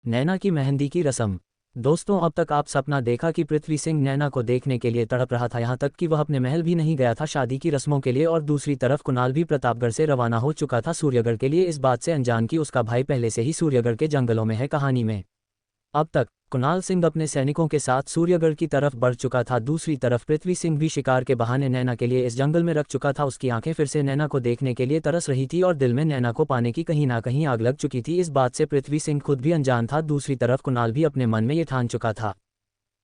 नैना की मेहंदी की रस्म। दोस्तों, अब तक आप सपना देखा कि पृथ्वी सिंह नैना को देखने के लिए तड़प रहा था, यहाँ तक कि वह अपने महल भी नहीं गया था शादी की रस्मों के लिए। और दूसरी तरफ कुणाल भी प्रतापगढ़ से रवाना हो चुका था सूर्यगढ़ के लिए, इस बात से अनजान कि उसका भाई पहले से ही सूर्यगढ़ के जंगलों में है। कहानी में अब तक कुणाल सिंह अपने सैनिकों के साथ सूर्यगढ़ की तरफ बढ़ चुका था। दूसरी तरफ पृथ्वी सिंह भी शिकार के बहाने नैना के लिए इस जंगल में रख चुका था। उसकी आंखें फिर से नैना को देखने के लिए तरस रही थी और दिल में नैना को पाने की कहीं ना कहीं आग लग चुकी थी। इस बात से पृथ्वी सिंह खुद भी अनजान था। दूसरी तरफ कुणाल भी अपने मन में ये ठान चुका था।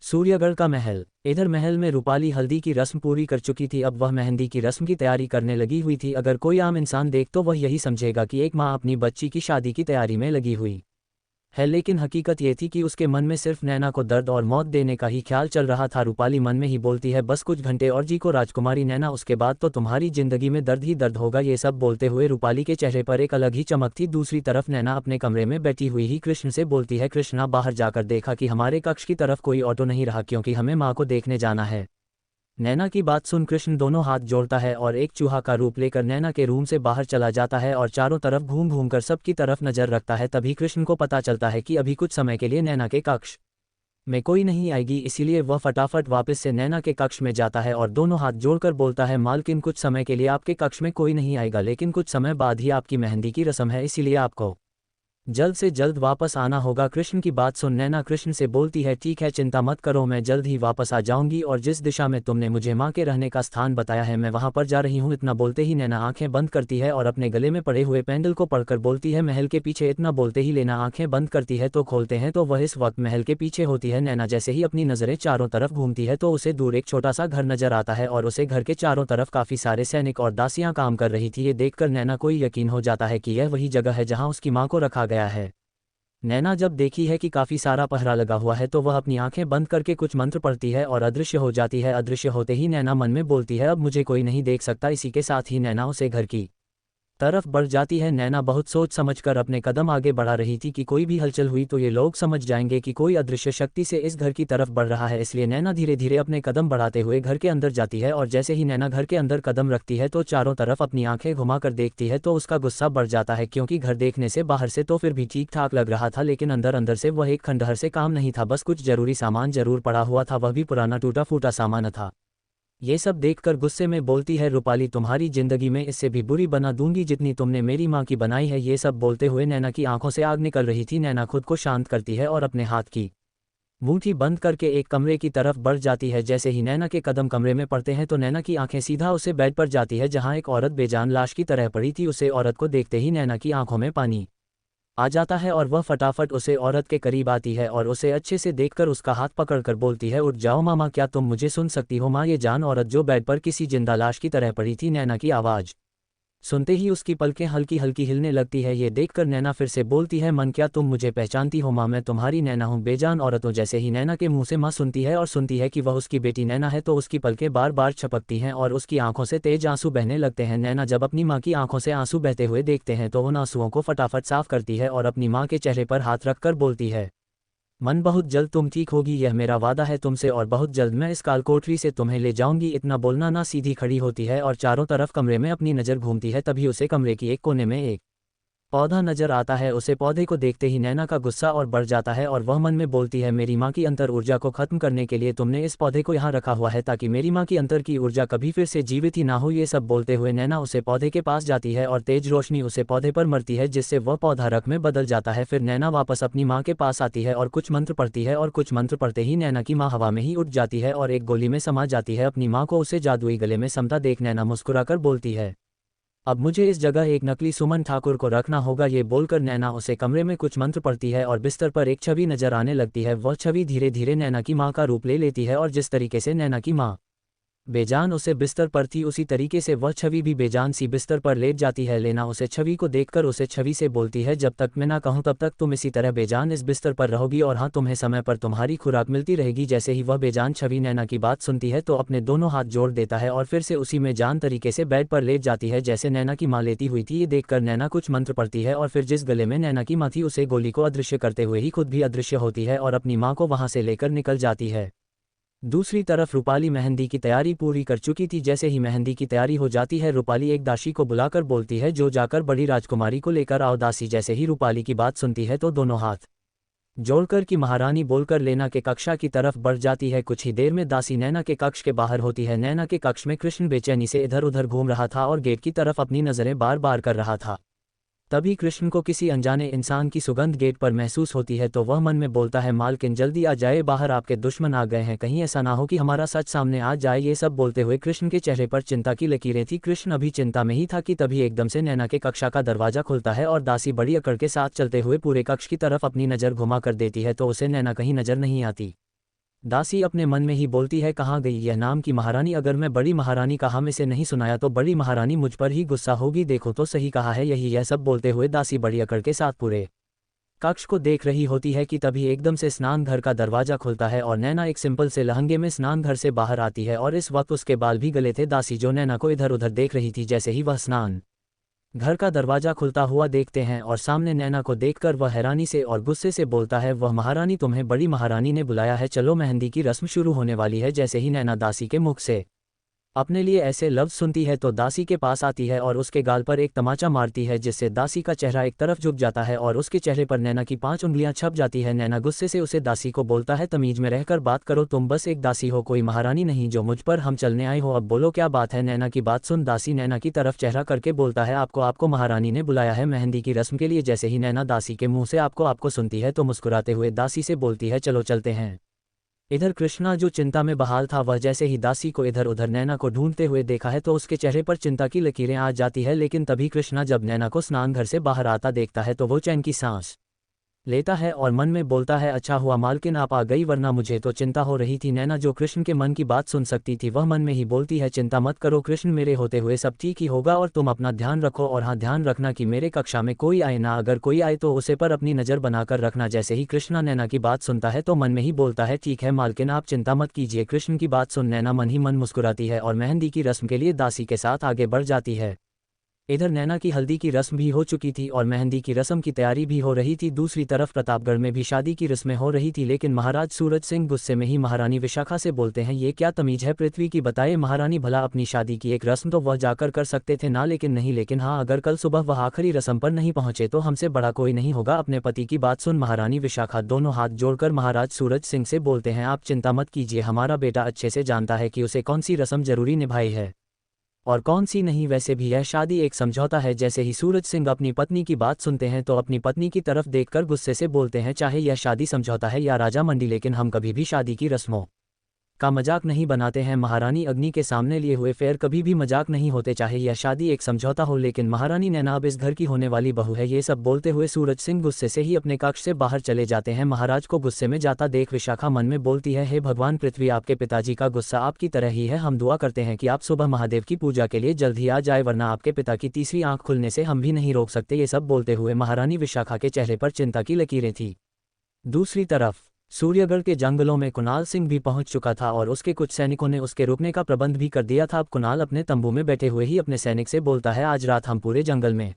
सूर्यगढ़ का महल। इधर महल में रूपाली हल्दी की रस्म पूरी कर चुकी थी, अब वह मेहंदी की रस्म की तैयारी करने लगी हुई थी। अगर कोई आम इंसान देख तो वह यही समझेगा कि एक माँ अपनी बच्ची की शादी की तैयारी में लगी हुई है, लेकिन हकीकत ये थी कि उसके मन में सिर्फ नैना को दर्द और मौत देने का ही ख्याल चल रहा था। रूपाली मन में ही बोलती है, बस कुछ घंटे और जी को राजकुमारी नैना, उसके बाद तो तुम्हारी जिंदगी में दर्द ही दर्द होगा। ये सब बोलते हुए रूपाली के चेहरे पर एक अलग ही चमक थी। दूसरी तरफ नैना अपने कमरे में बैठी हुई ही कृष्ण से बोलती है, कृष्णा बाहर जाकर देखा कि हमारे कक्ष की तरफ कोई ऑटो नहीं रहा, क्योंकि हमें माँ को देखने जाना है। नैना की बात सुन कृष्ण दोनों हाथ जोड़ता है और एक चूहा का रूप लेकर नैना के रूम से बाहर चला जाता है और चारों तरफ घूम घूम कर सबकी तरफ नजर रखता है। तभी कृष्ण को पता चलता है कि अभी कुछ समय के लिए नैना के कक्ष में कोई नहीं आएगी, इसीलिए वह फटाफट वापस से नैना के कक्ष में जाता है और दोनों हाथ जोड़कर बोलता है, मालकिन कुछ समय के लिए आपके कक्ष में कोई नहीं आएगा, लेकिन कुछ समय बाद ही आपकी मेहंदी की रस्म है, इसीलिए आपको जल्द से जल्द वापस आना होगा। कृष्ण की बात सुन नैना कृष्ण से बोलती है, ठीक है, चिंता मत करो, मैं जल्द ही वापस आ जाऊंगी और जिस दिशा में तुमने मुझे माँ के रहने का स्थान बताया है मैं वहां पर जा रही हूँ। इतना बोलते ही नैना आंखें बंद करती है और अपने गले में पड़े हुए पेंडल को पढ़कर बोलती है, महल के पीछे। इतना बोलते ही नैना आंखें बंद करती है तो खोलते हैं तो वह इस वक्त महल के पीछे होती है। नैना जैसे ही अपनी नजरें चारों तरफ घूमती है तो उसे दूर एक छोटा सा घर नजर आता है और उसे घर के चारों तरफ काफी सारे सैनिक और दासियां काम कर रही थी। ये देखकर नैना को यकीन हो जाता है कि यह वही जगह है जहाँ उसकी माँ को रखा गया है। नैना जब देखी है कि काफी सारा पहरा लगा हुआ है तो वह अपनी आंखें बंद करके कुछ मंत्र पढ़ती है और अदृश्य हो जाती है। अदृश्य होते ही नैना मन में बोलती है, अब मुझे कोई नहीं देख सकता। इसी के साथ ही नैना उसे घर की तरफ बढ़ जाती है। नैना बहुत सोच समझकर अपने कदम आगे बढ़ा रही थी कि कोई भी हलचल हुई तो ये लोग समझ जाएंगे कि कोई अदृश्य शक्ति से इस घर की तरफ बढ़ रहा है, इसलिए नैना धीरे धीरे अपने कदम बढ़ाते हुए घर के अंदर जाती है। और जैसे ही नैना घर के अंदर कदम रखती है तो चारों तरफ अपनी आंखें घुमाकर देखती है तो उसका गुस्सा बढ़ जाता है, क्योंकि घर देखने से बाहर से तो फिर भी ठीक ठाक लग रहा था, लेकिन अंदर अंदर से वह एक खंडहर से काम नहीं था। बस कुछ जरूरी सामान जरूर पड़ा हुआ था, वह भी पुराना टूटा फूटा सामान था। ये सब देखकर गुस्से में बोलती है, रूपाली तुम्हारी जिंदगी में इससे भी बुरी बना दूंगी जितनी तुमने मेरी माँ की बनाई है। ये सब बोलते हुए नैना की आंखों से आग निकल रही थी। नैना खुद को शांत करती है और अपने हाथ की मुट्ठी बंद करके एक कमरे की तरफ बढ़ जाती है। जैसे ही नैना के कदम कमरे में पड़ते हैं तो नैना की आंखें सीधा उसे बेड पर जाती है जहां एक औरत बेजान लाश की तरह पड़ी थी। उसे औरत को देखते ही नैना की आंखों में पानी आ जाता है और वह फटाफट उसे औरत के करीब आती है और उसे अच्छे से देखकर उसका हाथ पकड़कर बोलती है, उठ जाओ मामा, क्या तुम मुझे सुन सकती हो माँ? ये जान औरत जो बेड पर किसी जिंदा लाश की तरह पड़ी थी। नैना की आवाज़ सुनते ही उसकी पलकें हल्की हल्की हिलने लगती है। ये देखकर नैना फिर से बोलती है, मन क्या तुम मुझे पहचानती हो माँ? मैं तुम्हारी नैना हूँ। बेजान औरतों जैसे ही नैना के मुंह से माँ सुनती है और सुनती है कि वह उसकी बेटी नैना है तो उसकी पलकें बार बार छपकती हैं और उसकी आंखों से तेज आंसू बहने लगते हैं। नैना जब अपनी माँ की आंखों से आंसू बहते हुए देखते हैं तो उन आंसुओं को फटाफट साफ करती है और अपनी माँ के चेहरे पर हाथ रखकर बोलती है, मन बहुत जल्द तुम ठीक होगी, यह मेरा वादा है तुमसे, और बहुत जल्द मैं इस कालकोठरी से तुम्हें ले जाऊंगी। इतना बोलना ना सीधी खड़ी होती है और चारों तरफ कमरे में अपनी नज़र घूमती है। तभी उसे कमरे की एक कोने में एक पौधा नजर आता है। उसे पौधे को देखते ही नैना का गुस्सा और बढ़ जाता है और वह मन में बोलती है, मेरी माँ की अंतर ऊर्जा को खत्म करने के लिए तुमने इस पौधे को यहाँ रखा हुआ है ताकि मेरी माँ की अंतर की ऊर्जा कभी फिर से जीवित ही ना हो। ये सब बोलते हुए नैना उसे पौधे के पास जाती है और तेज रोशनी उसे पौधे पर मरती है जिससे वह पौधा रख में बदल जाता है। फिर नैना वापस अपनी माँ के पास आती है और कुछ मंत्र पढ़ती है और कुछ मंत्र पढ़ते ही नैना की माँ हवा में ही उठ जाती है और एक गोली में समा जाती है। अपनी माँ को उसे जादुई गले में समता देख नैना मुस्कुराकर बोलती है, अब मुझे इस जगह एक नकली सुमन ठाकुर को रखना होगा। ये बोलकर नैना उसे कमरे में कुछ मंत्र पढ़ती है और बिस्तर पर एक छवि नजर आने लगती है। वह छवि धीरे धीरे नैना की माँ का रूप ले लेती है और जिस तरीके से नैना की माँ बेजान उसे बिस्तर पर थी उसी तरीके से वह छवि भी बेजान सी बिस्तर पर लेट जाती है। लेना उसे छवि को देखकर उसे छवि से बोलती है, जब तक मैं ना कहूँ तब तक तुम इसी तरह बेजान इस बिस्तर पर रहोगी और हाँ, तुम्हें समय पर तुम्हारी खुराक मिलती रहेगी। जैसे ही वह बेजान छवि नैना की बात सुनती है तो अपने दोनों हाथ जोड़ देता है और फिर से उसी में जान तरीके से बेड पर लेट जाती है जैसे नैना की माँ लेती हुई थी। ये देखकर नैना कुछ मंत्र पढ़ती है और फिर जिस गले में नैना की माँ थी उसे गोली को अदृश्य करते हुए ही खुद भी अदृश्य होती है और अपनी माँ को वहां से लेकर निकल जाती है। दूसरी तरफ रूपाली मेहंदी की तैयारी पूरी कर चुकी थी। जैसे ही मेहंदी की तैयारी हो जाती है रूपाली एक दासी को बुलाकर बोलती है, जो जाकर बड़ी राजकुमारी को लेकर आओ। दासी जैसे ही रूपाली की बात सुनती है तो दोनों हाथ जोड़कर की महारानी बोलकर लेना के कक्षा की तरफ बढ़ जाती है। कुछ ही देर में दासी नैना के कक्ष के बाहर होती है। नैना के कक्ष में कृष्ण बेचैनी से इधर उधर घूम रहा था और गेट की तरफ अपनी नज़रें बार बार कर रहा था। तभी कृष्ण को किसी अनजाने इंसान की सुगंध गेट पर महसूस होती है तो वह मन में बोलता है, मालकिन जल्दी आ जाए बाहर, आपके दुश्मन आ गए हैं, कहीं ऐसा ना हो कि हमारा सच सामने आ जाए। ये सब बोलते हुए कृष्ण के चेहरे पर चिंता की लकीरें थी। कृष्ण अभी चिंता में ही था कि तभी एकदम से नैना के कक्षा का दरवाजा खुलता है और दासी बड़ी अकड़ के साथ चलते हुए पूरे कक्ष की तरफ अपनी नज़र घुमा कर देती है तो उसे नैना कहीं नजर नहीं आती। दासी अपने मन में ही बोलती है, कहाँ गई यह नाम की महारानी, अगर मैं बड़ी महारानी का हम इसे नहीं सुनाया तो बड़ी महारानी मुझ पर ही गुस्सा होगी, देखो तो सही कहा है यही। यह सब बोलते हुए दासी बड़ी अकड़ के साथ पूरे कक्ष को देख रही होती है कि तभी एकदम से स्नान घर का दरवाजा खुलता है और नैना एक सिंपल से लहंगे में स्नान घर से बाहर आती है और इस वक्त उसके बाल भी गले थे। दासी जो नैना को इधर उधर देख रही थी, जैसे ही वह स्नान घर का दरवाजा खुलता हुआ देखते हैं और सामने नैना को देखकर वह हैरानी से और गुस्से से बोलता है, वह महारानी, तुम्हें बड़ी महारानी ने बुलाया है, चलो मेहंदी की रस्म शुरू होने वाली है। जैसे ही नैना दासी के मुख से अपने लिए ऐसे लफ्ज सुनती है तो दासी के पास आती है और उसके गाल पर एक तमाचा मारती है, जिससे दासी का चेहरा एक तरफ झुक जाता है और उसके चेहरे पर नैना की 5 उंगलियां छप जाती है। नैना गुस्से से उसे दासी को बोलता है, तमीज में रहकर बात करो, तुम बस एक दासी हो, कोई महारानी नहीं जो मुझ पर हम चलने आए हो, अब बोलो क्या बात है। नैना की बात सुन दासी नैना की तरफ चेहरा करके बोलता है, आपको महारानी ने बुलाया है मेहंदी की रस्म के लिए। जैसे ही नैना दासी के मुंह से आपको सुनती है तो मुस्कुराते हुए दासी से बोलती है, चलो चलते हैं। इधर कृष्णा जो चिंता में बहाल था, वह जैसे ही दासी को इधर उधर नैना को ढूंढते हुए देखा है तो उसके चेहरे पर चिंता की लकीरें आ जाती है। लेकिन तभी कृष्णा जब नैना को स्नान घर से बाहर आता देखता है तो वो चैन की सांस लेता है और मन में बोलता है, अच्छा हुआ मालकिन आप आ गई, वरना मुझे तो चिंता हो रही थी। नैना जो कृष्ण के मन की बात सुन सकती थी, वह मन में ही बोलती है, चिंता मत करो कृष्ण, मेरे होते हुए सब ठीक ही होगा और तुम अपना ध्यान रखो, और हाँ ध्यान रखना कि मेरे कक्षा में कोई आए ना, अगर कोई आए तो उसे पर अपनी नज़र बनाकर रखना। जैसे ही कृष्णा नैना की बात सुनता है तो मन में ही बोलता है, ठीक है मालकिन आप चिंता मत कीजिए। कृष्ण की बात सुन नैना मन ही मन मुस्कुराती है और मेहंदी की रस्म के लिए दासी के साथ आगे बढ़ जाती है। इधर नैना की हल्दी की रस्म भी हो चुकी थी और मेहंदी की रस्म की तैयारी भी हो रही थी। दूसरी तरफ प्रतापगढ़ में भी शादी की रस्में हो रही थी, लेकिन महाराज सूरज सिंह गुस्से में ही महारानी विशाखा से बोलते हैं, ये क्या तमीज है पृथ्वी की, बताए महारानी, भला अपनी शादी की एक रस्म तो वह जाकर कर सकते थे ना, लेकिन नहीं, लेकिन हाँ अगर कल सुबह वह आखिरी रस्म पर नहीं पहुंचे तो हमसे बड़ा कोई नहीं होगा। अपने पति की बात सुन महारानी विशाखा दोनों हाथ जोड़कर महाराज सूरज सिंह से बोलते हैं, आप चिंता मत कीजिए, हमारा बेटा अच्छे से जानता है कि उसे कौन सी रस्म जरूरी निभाई है और कौन सी नहीं, वैसे भी यह शादी एक समझौता है। जैसे ही सूरज सिंह अपनी पत्नी की बात सुनते हैं तो अपनी पत्नी की तरफ देखकर गुस्से से बोलते हैं, चाहे यह शादी समझौता है या राजा मंडी, लेकिन हम कभी भी शादी की रस्मों का मजाक नहीं बनाते हैं। महारानी अग्नि के सामने लिए हुए फेर कभी भी मजाक नहीं होते, चाहे यह शादी एक समझौता हो, लेकिन महारानी नैना अब इस घर की होने वाली बहू है। ये सब बोलते हुए सूरज सिंह गुस्से से ही अपने कक्ष से बाहर चले जाते हैं। महाराज को गुस्से में जाता देख विशाखा मन में बोलती है, हे भगवान पृथ्वी, आपके पिताजी का गुस्सा आपकी तरह ही है, हम दुआ करते हैं कि आप सुबह महादेव की पूजा के लिए जल्द ही आ जाए, वरना आपके पिता की तीसरी आंख खुलने से हम भी नहीं रोक सकते। ये सब बोलते हुए महारानी विशाखा के चेहरे पर चिंता की लकीरें थी। दूसरी तरफ सूर्यगढ़ के जंगलों में कुणाल सिंह भी पहुंच चुका था और उसके कुछ सैनिकों ने उसके रुकने का प्रबंध भी कर दिया था। अब कुणाल अपने तंबू में बैठे हुए ही अपने सैनिक से बोलता है, आज रात हम पूरे जंगल में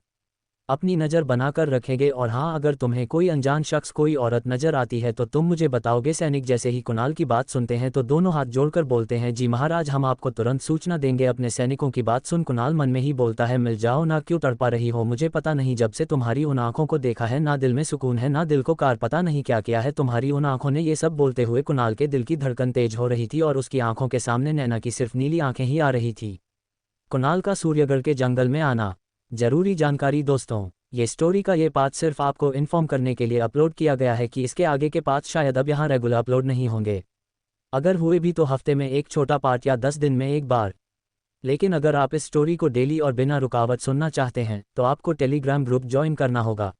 अपनी नज़र बनाकर रखेंगे, और हाँ अगर तुम्हें कोई अनजान शख्स कोई औरत नजर आती है तो तुम मुझे बताओगे। सैनिक जैसे ही कुणाल की बात सुनते हैं तो दोनों हाथ जोड़कर बोलते हैं, जी महाराज, हम आपको तुरंत सूचना देंगे। अपने सैनिकों की बात सुन कुणाल मन में ही बोलता है, मिल जाओ ना, क्यों तड़पा रही हो, मुझे पता नहीं, जब से तुम्हारी उन आंखों को देखा है ना दिल में सुकून है ना दिल को कार, पता नहीं क्या किया है तुम्हारी उन आंखों ने। ये सब बोलते हुए कुणाल के दिल की धड़कन तेज हो रही थी और उसकी आंखों के सामने नैना की सिर्फ नीली आंखें ही आ रही थी। कुणाल का सूर्यगढ़ के जंगल में आना। जरूरी जानकारी दोस्तों, ये स्टोरी का ये पार्ट सिर्फ आपको इन्फॉर्म करने के लिए अपलोड किया गया है कि इसके आगे के पार्ट शायद अब यहाँ रेगुलर अपलोड नहीं होंगे। अगर हुए भी तो हफ्ते में एक छोटा पार्ट या 10 दिन में एक बार। लेकिन अगर आप इस स्टोरी को डेली और बिना रुकावट सुनना चाहते हैं तो आपको टेलीग्राम ग्रुप ज्वाइन करना होगा।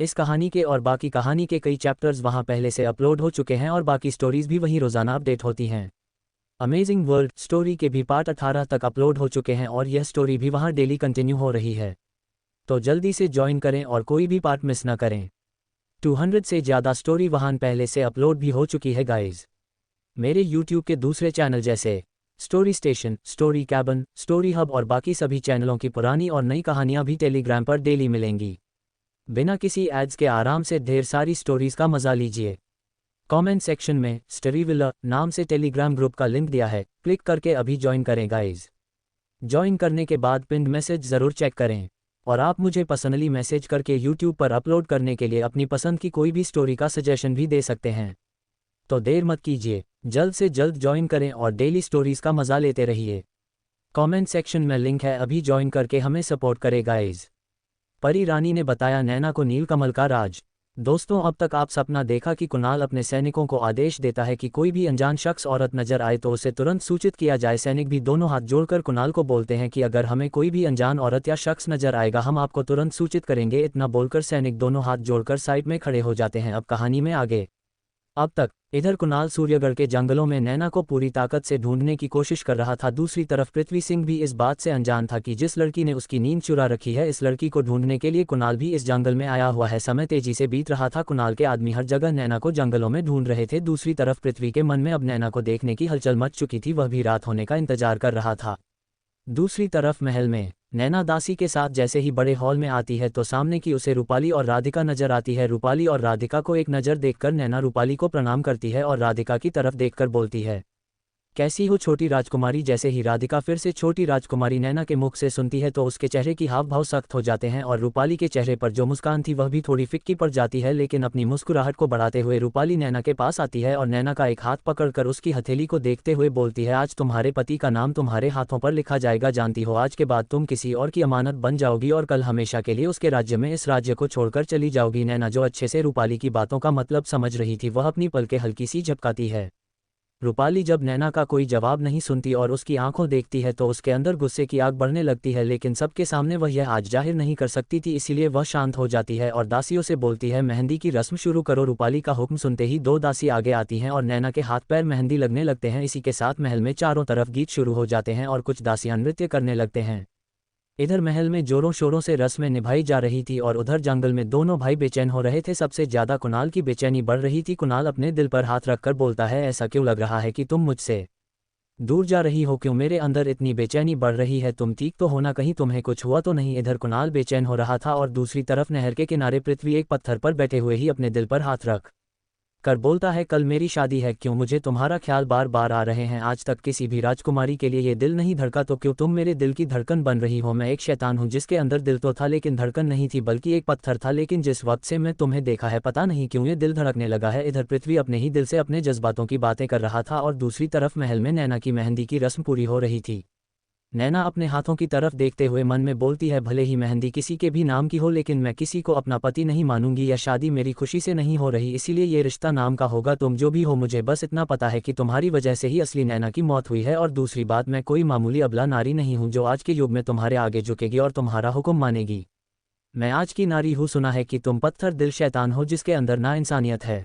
इस कहानी के और बाकी कहानी के कई चैप्टर्स वहाँ पहले से अपलोड हो चुके हैं और बाकी स्टोरीज भी वहीं रोजाना अपडेट होती हैं। अमेजिंग वर्ल्ड स्टोरी के भी पार्ट 18 तक अपलोड हो चुके हैं और यह स्टोरी भी वहाँ डेली कंटिन्यू हो रही है, तो जल्दी से ज्वाइन करें और कोई भी पार्ट मिस ना करें। 200 से ज़्यादा स्टोरी वहाँ पहले से अपलोड भी हो चुकी है गाइज। मेरे यूट्यूब के दूसरे चैनल जैसे story station, story cabin, story hub और बाकी सभी चैनलों की पुरानी और नई कहानियाँ भी टेलीग्राम पर डेली मिलेंगी। बिना किसी एड्स के आराम से ढेर सारी स्टोरीज का मजा लीजिए। कमेंट सेक्शन में स्टोरीविला नाम से टेलीग्राम ग्रुप का लिंक दिया है, क्लिक करके अभी ज्वाइन करें गाइज। ज्वाइन करने के बाद पिन्ड मैसेज ज़रूर चेक करें। और आप मुझे पर्सनली मैसेज करके यूट्यूब पर अपलोड करने के लिए अपनी पसंद की कोई भी स्टोरी का सजेशन भी दे सकते हैं। तो देर मत कीजिए, जल्द से जल्द ज्वाइन करें और डेली स्टोरीज का मजा लेते रहिए। कमेंट सेक्शन में लिंक है, अभी ज्वाइन करके हमें सपोर्ट करे गाइज। परी रानी ने बताया नैना को नीलकमल का राज। दोस्तों, अब तक आप सपना देखा कि कुणाल अपने सैनिकों को आदेश देता है कि कोई भी अनजान शख्स औरत नजर आए तो उसे तुरंत सूचित किया जाए। सैनिक भी दोनों हाथ जोड़कर कुणाल को बोलते हैं कि अगर हमें कोई भी अनजान औरत या शख्स नजर आएगा हम आपको तुरंत सूचित करेंगे। इतना बोलकर सैनिक दोनों हाथ जोड़कर साइड में खड़े हो जाते हैं। अब कहानी में आगे। अब तक इधर कुणाल सूर्यगढ़ के जंगलों में नैना को पूरी ताकत से ढूंढने की कोशिश कर रहा था। दूसरी तरफ पृथ्वी सिंह भी इस बात से अनजान था कि जिस लड़की ने उसकी नींद चुरा रखी है, इस लड़की को ढूंढने के लिए कुणाल भी इस जंगल में आया हुआ है। समय तेजी से बीत रहा था। कुणाल के आदमी हर जगह नैना को जंगलों में ढूंढ रहे थे। दूसरी तरफ पृथ्वी के मन में अब नैना को देखने की हलचल मच चुकी थी। वह भी रात होने का इंतजार कर रहा था। दूसरी तरफ महल में नैना दासी के साथ जैसे ही बड़े हॉल में आती है तो सामने की उसे रूपाली और राधिका नजर आती है। रूपाली और राधिका को एक नज़र देखकर नैना रूपाली को प्रणाम करती है और राधिका की तरफ देखकर बोलती है, कैसी हो छोटी राजकुमारी। जैसे ही राधिका फिर से छोटी राजकुमारी नैना के मुख से सुनती है तो उसके चेहरे की हाव भाव सख्त हो जाते हैं और रूपाली के चेहरे पर जो मुस्कान थी वह भी थोड़ी फिक्की पड़ जाती है। लेकिन अपनी मुस्कुराहट को बढ़ाते हुए रूपाली नैना के पास आती है और नैना का एक हाथ पकड़कर उसकी हथेली को देखते हुए बोलती है, आज तुम्हारे पति का नाम तुम्हारे हाथों पर लिखा जाएगा। जानती हो, आज के बाद तुम किसी और की अमानत बन जाओगी और कल हमेशा के लिए उसके राज्य में इस राज्य को छोड़कर चली जाओगी। नैना जो अच्छे से रूपाली की बातों का मतलब समझ रही थी, वह अपनी पलकें हल्की सी झपकाती है। रूपाली जब नैना का कोई जवाब नहीं सुनती और उसकी आंखों देखती है तो उसके अंदर गुस्से की आग बढ़ने लगती है। लेकिन सबके सामने वह यह आज जाहिर नहीं कर सकती थी, इसीलिए वह शांत हो जाती है और दासियों से बोलती है, मेहंदी की रस्म शुरू करो। रूपाली का हुक्म सुनते ही दो दासी आगे आती हैं और नैना के हाथ पैर मेहंदी लगने लगते हैं। इसी के साथ महल में चारों तरफ गीत शुरू हो जाते हैं और कुछ दासियां नृत्य करने लगते हैं। इधर महल में जोरों शोरों से रस्में निभाई जा रही थी और उधर जंगल में दोनों भाई बेचैन हो रहे थे। सबसे ज्यादा कुणाल की बेचैनी बढ़ रही थी। कुणाल अपने दिल पर हाथ रखकर बोलता है, ऐसा क्यों लग रहा है कि तुम मुझसे दूर जा रही हो? क्यों मेरे अंदर इतनी बेचैनी बढ़ रही है? तुम ठीक तो हो ना? कहीं तुम्हें कुछ हुआ तो नहीं? इधर कुणाल बेचैन हो रहा था और दूसरी तरफ नहर के किनारे पृथ्वी एक पत्थर पर बैठे हुए ही अपने दिल पर हाथ रख कर बोलता है, कल मेरी शादी है, क्यों मुझे तुम्हारा ख्याल बार बार आ रहे हैं? आज तक किसी भी राजकुमारी के लिए ये दिल नहीं धड़का तो क्यों तुम मेरे दिल की धड़कन बन रही हो? मैं एक शैतान हूँ जिसके अंदर दिल तो था लेकिन धड़कन नहीं थी, बल्कि एक पत्थर था। लेकिन जिस वक्त से मैं तुम्हें देखा है पता नहीं क्यों ये दिल धड़कने लगा है। इधर पृथ्वी अपने ही दिल से अपने जज्बातों की बातें कर रहा था और दूसरी तरफ महल में नैना की मेहंदी की रस्म पूरी हो रही थी। नैना अपने हाथों की तरफ देखते हुए मन में बोलती है, भले ही मेहंदी किसी के भी नाम की हो लेकिन मैं किसी को अपना पति नहीं मानूंगी। यह शादी मेरी खुशी से नहीं हो रही, इसीलिए ये रिश्ता नाम का होगा। तुम जो भी हो, मुझे बस इतना पता है कि तुम्हारी वजह से ही असली नैना की मौत हुई है। और दूसरी बात, मैं कोई मामूली अबला नारी नहीं हूँ जो आज के युग में तुम्हारे आगे झुकेगी और तुम्हारा हुक्म मानेगी। मैं आज की नारी हूँ। सुना है कि तुम पत्थर दिल शैतान हो जिसके अंदर ना इंसानियत है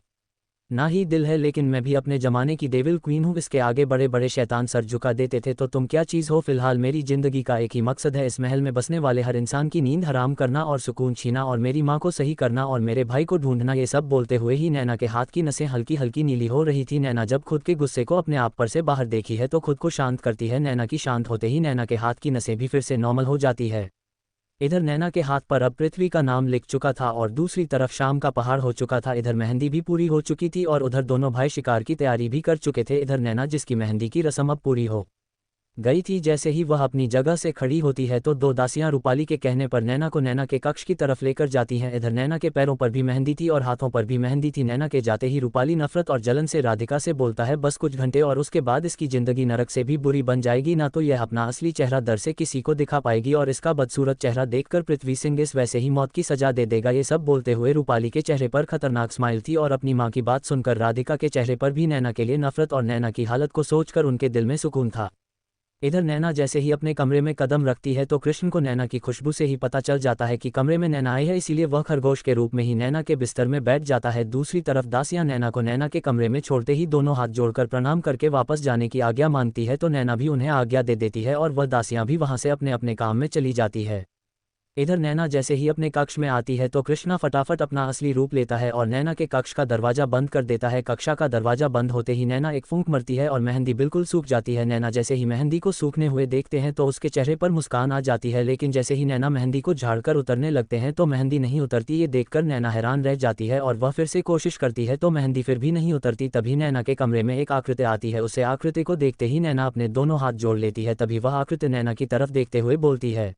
ना ही दिल है, लेकिन मैं भी अपने जमाने की डेविल क्वीन हूँ। इसके आगे बड़े बड़े शैतान सर झुका देते थे, तो तुम क्या चीज़ हो? फिलहाल मेरी जिंदगी का एक ही मकसद है, इस महल में बसने वाले हर इंसान की नींद हराम करना और सुकून छीना और मेरी माँ को सही करना और मेरे भाई को ढूंढना। ये सब बोलते हुए ही नैना के हाथ की नसें हल्की हल्की नीली हो रही थी। नैना जब खुद के गुस्से को अपने आप पर से बाहर देखी है तो खुद को शांत करती है। नैना की शांत होते ही नैना के हाथ की नसें भी फिर से नॉर्मल हो जाती है। इधर नैना के हाथ पर अब पृथ्वी का नाम लिख चुका था और दूसरी तरफ शाम का पहाड़ हो चुका था। इधर मेहंदी भी पूरी हो चुकी थी और उधर दोनों भाई शिकार की तैयारी भी कर चुके थे। इधर नैना, जिसकी मेहंदी की रस्म अब पूरी हो गई थी, जैसे ही वह अपनी जगह से खड़ी होती है तो दो दासियां रूपाली के कहने पर नैना को नैना के कक्ष की तरफ लेकर जाती हैं। इधर नैना के पैरों पर भी मेहंदी थी और हाथों पर भी मेहंदी थी। नैना के जाते ही रूपाली नफरत और जलन से राधिका से बोलता है, बस कुछ घंटे और उसके बाद इसकी जिंदगी नरक से भी बुरी बन जाएगी। ना तो यह अपना असली चेहरा दर से किसी को दिखा पाएगी और इसका बदसूरत चेहरा देखकर पृथ्वी सिंह इस वैसे ही मौत की सजा दे देगा। ये सब बोलते हुए रूपाली के चेहरे पर खतरनाक स्माइल थी और अपनी माँ की बात सुनकर राधिका के चेहरे पर भी नैना के लिए नफरत और नैना की हालत को सोचकर उनके दिल में सुकून था। इधर नैना जैसे ही अपने कमरे में कदम रखती है तो कृष्ण को नैना की खुशबू से ही पता चल जाता है कि कमरे में नैना आई है, इसीलिए वह खरगोश के रूप में ही नैना के बिस्तर में बैठ जाता है। दूसरी तरफ दासियां नैना को नैना के कमरे में छोड़ते ही दोनों हाथ जोड़कर प्रणाम करके वापस जाने की आज्ञा मांगती है, तो नैना भी उन्हें आज्ञा दे देती है और वह दासियां भी वहां से अपने अपने काम में चली जाती है। इधर नैना जैसे ही अपने कक्ष में आती है तो कृष्णा फटाफट अपना असली रूप लेता है और नैना के कक्ष का दरवाजा बंद कर देता है। कक्षा का दरवाजा बंद होते ही नैना एक फूंक मरती है और मेहंदी बिल्कुल सूख जाती है। नैना जैसे ही मेहंदी को सूखने हुए देखते हैं तो उसके चेहरे पर मुस्कान आ जाती है, लेकिन जैसे ही नैना मेहंदी को झाड़कर उतरने लगते हैं तो मेहंदी नहीं उतरती। ये देखकर नैना हैरान रह जाती है और वह फिर से कोशिश करती है तो मेहंदी फिर भी नहीं उतरती। तभी नैना के कमरे में एक आकृति आती है। उसे आकृति को देखते ही नैना अपने दोनों हाथ जोड़ लेती है। तभी वह आकृति नैना की तरफ देखते हुए बोलती है,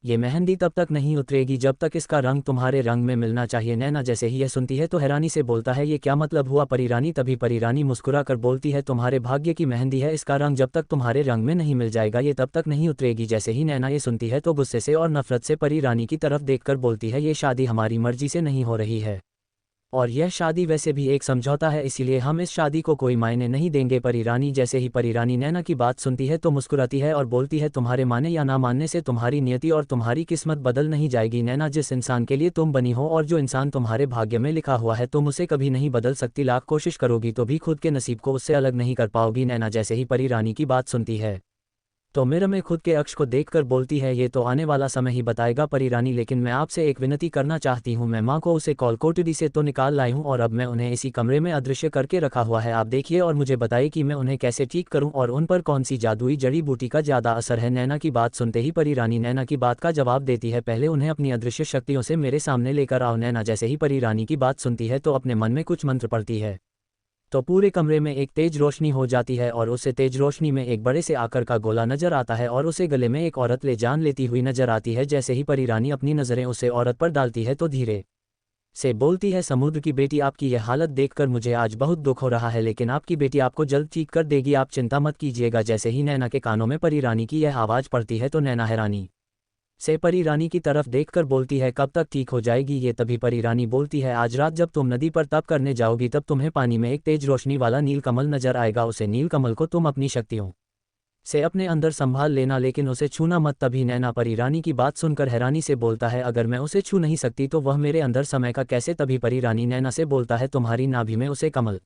ये मेहंदी तब तक नहीं उतरेगी जब तक इसका रंग तुम्हारे रंग में मिलना चाहिए। नैना जैसे ही यह सुनती है तो हैरानी से बोलता है, ये क्या मतलब हुआ परी रानी? तभी परी रानी मुस्कुरा कर बोलती है, तुम्हारे भाग्य की मेहंदी है, इसका रंग जब तक तुम्हारे रंग में नहीं मिल जाएगा ये तब तक नहीं उतरेगी। जैसे ही नैना ये सुनती है तो गुस्से से और नफरत से परी रानी की तरफ देखकर बोलती है, ये शादी हमारी मर्जी से नहीं हो रही है और यह शादी वैसे भी एक समझौता है, इसीलिए हम इस शादी को कोई मायने नहीं देंगे। परी रानी जैसे ही परी रानी नैना की बात सुनती है तो मुस्कुराती है और बोलती है, तुम्हारे माने या ना मानने से तुम्हारी नियति और तुम्हारी किस्मत बदल नहीं जाएगी। नैना, जिस इंसान के लिए तुम बनी हो और जो इंसान तुम्हारे भाग्य में लिखा हुआ है तुम उसे कभी नहीं बदल सकती। लाख कोशिश करोगी तो भी खुद के नसीब को उससे अलग नहीं कर पाओगी। नैना जैसे ही परी रानी की बात सुनती है तो मिरर में खुद के अक्ष को देखकर बोलती है, ये तो आने वाला समय ही बताएगा परी रानी, लेकिन मैं आपसे एक विनती करना चाहती हूँ। मैं माँ को उसे कोठरी से तो निकाल लाई हूँ और अब मैं उन्हें इसी कमरे में अदृश्य करके रखा हुआ है। आप देखिए और मुझे बताइए कि मैं उन्हें कैसे ठीक करूँ और उन पर कौन सी जादुई जड़ी बूटी का ज़्यादा असर है। नैना की बात सुनते ही परी रानी नैना की बात का जवाब देती है, पहले उन्हें अपनी अदृश्य शक्तियों से मेरे सामने लेकर आओ। नैना जैसे ही परी रानी की बात सुनती है तो अपने मन में कुछ मंत्र पढ़ती है तो पूरे कमरे में एक तेज रोशनी हो जाती है और उसे तेज रोशनी में एक बड़े से आकार का गोला नजर आता है और उसे गले में एक औरत ले जान लेती हुई नजर आती है। जैसे ही परी रानी अपनी नज़रें उसे औरत पर डालती है तो धीरे से बोलती है, समुद्र की बेटी, आपकी यह हालत देखकर मुझे आज बहुत दुख हो रहा है, लेकिन आपकी बेटी आपको जल्द ठीक कर देगी, आप चिंता मत कीजिएगा। जैसे ही नैना के कानों में परी रानी की यह आवाज़ पड़ती है तो नैना हैरानी से परी रानी की तरफ देखकर बोलती है, कब तक ठीक हो जाएगी ये? तभी परी रानी बोलती है, आज रात जब तुम नदी पर तप करने जाओगी तब तुम्हें पानी में एक तेज रोशनी वाला नीलकमल नजर आएगा, उसे नीलकमल को तुम अपनी शक्तियों से अपने अंदर संभाल लेना, लेकिन उसे छूना मत। तभी नैना परी रानी की बात सुनकर हैरानी से बोलता है, अगर मैं उसे छू नहीं सकती तो वह मेरे अंदर समय का कैसे? तभी परी रानी नैना से बोलता है, तुम्हारी नाभि में उसे कमल